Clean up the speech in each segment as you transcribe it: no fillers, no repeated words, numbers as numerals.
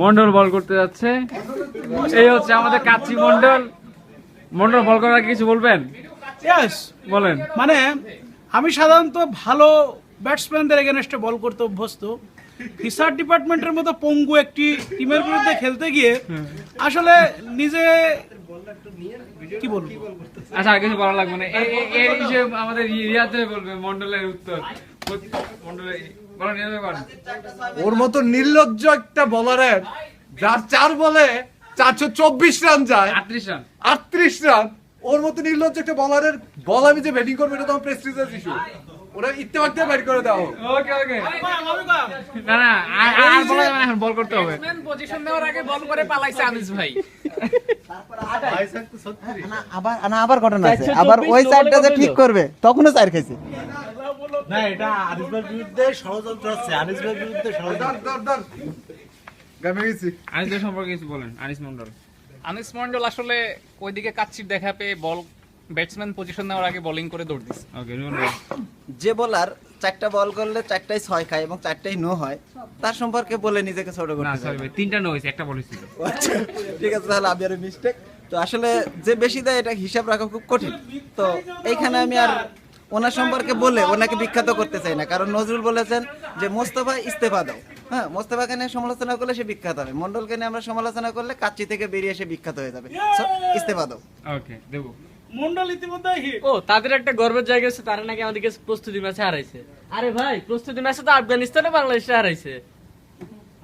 মন্ডল বল করতে যাচ্ছে। এই হচ্ছে আমাদের কাচ্চি মন্ডল। মন্ডল বল করার আগে কিছু বলবেন? ইয়েস, বলেন। মানে আমি সাধারণত ভালো ব্যাটসম্যানদের এগেনস্টে বল করতে অভ্যস্ত। ফিসার ডিপার্টমেন্টের মতো পঙ্গু একটি টিমের বিরুদ্ধে খেলতে গিয়ে আসলে নিজে কি বলবো। আচ্ছা, আর কিছু বলা লাগবে না। এর হিসেবে আমাদের রিয়াতে বলবে মন্ডলের উত্তর। মন্ডলের বলেন, এভাবে বলেন। ওর মতো নির্লজ্জ একটা বলারের যার 4 বলে 424 রান যায়, 38 রান। 38 রান, ওর মতো নির্লজ্জ একটা বলারের বল আমি যে ব্যাটিং করবো এটা তো আমার প্রেস্টিজের ইস্যু। ওরা ইত্তেফাক দিয়ে ব্যাট করে দেওয়া হোক। ওকে ওকে। না না, আর বলা যাবে না, এখন বল করতে হবে। ব্যাটসম্যান পজিশন নেওয়ার আগে বল করে পালাইছে আনিস ভাই। আবার ঘটনা আছে, আবার ওই সাইডটা যে ঠিক করবে তখনও চার খাইছে। না, এটা আনিস ভাইয়ের বিরুদ্ধে ষড়যন্ত্র হচ্ছে। আনিস ভাইয়ের বিরুদ্ধে ষড়যন্ত্র। আনিস ভাই সম্পর্কে কিছু বলেন। আনিস মন্ডল। আনিস মন্ডল আসলে ওইদিকে কাচ্চির দেখা পেয়ে বল ব্যাটসম্যান পজিশন নেওয়ার আগে বোলিং করে দৌড় দিচ্ছে। ওকে, রিমন ভাই। যে বলার 4টা বল করলে 4টাই 6 খায় এবং 4টাই নো হয়, তার সম্পর্কে বলে নিজেকে ছোট না করতে সরি চায়। ভাই, 3টা নো হয়েছে, একটা বল ছিল। আচ্ছা, ঠিক আছে, তাহলে আমি আর মিস্টেক। তো আসলে যে বেশি দেয় এটা হিসাব রাখা খুব কঠিন। তো এইখানে আমি আর ওনার সম্পর্কে বলে ওনাকে বিখ্যাত করতে চাই না, কারণ নজরুল বলেছেন যে মোস্তফা ইস্তেফা দাও। হ্যাঁ, মোস্তফাকে নিয়ে সমালোচনা করলে সে বিখ্যাত হবে, মন্ডলকে নিয়ে আমরা সমালোচনা করলে কাচ্চি থেকে বেরিয়ে এসে বিখ্যাত হয়ে যাবে। So, ইস্তেফা দাও। ওকে, দেবো। মন্ডল ইতিমধ্যে হিট। ও, তাদের একটা গর্বের জায়গা আছে, তারা নাকি আমাদেরকে প্রস্তুতি ম্যাচে হারাইছে। আরে ভাই, প্রস্তুতি ম্যাচে তো আফগানিস্তানে বাংলাদেশে হারাইছে।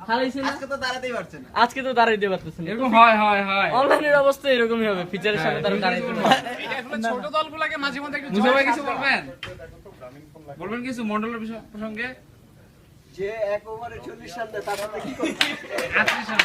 হারাইছে না? আজকে তো দাঁড়াতেই পারছে না। আজকে তো দাঁড়াইতে পারতেছে না। এরকম হয় হয় হয়। অনলাইনের অবস্থা এরকমই হবে, ফিচারের সামনে তারা দাঁড়াইতে পারবে না। এটা আসলে ছোট দলগুলোকে মাঝে মধ্যে একটু মুসা ভাই কিছু বলবেন? বলবেন কিছু মন্ডলের প্রসঙ্গে? যে 1 ওভারে 40 রান দেয় তার সাথে কি করবে? 38 রান।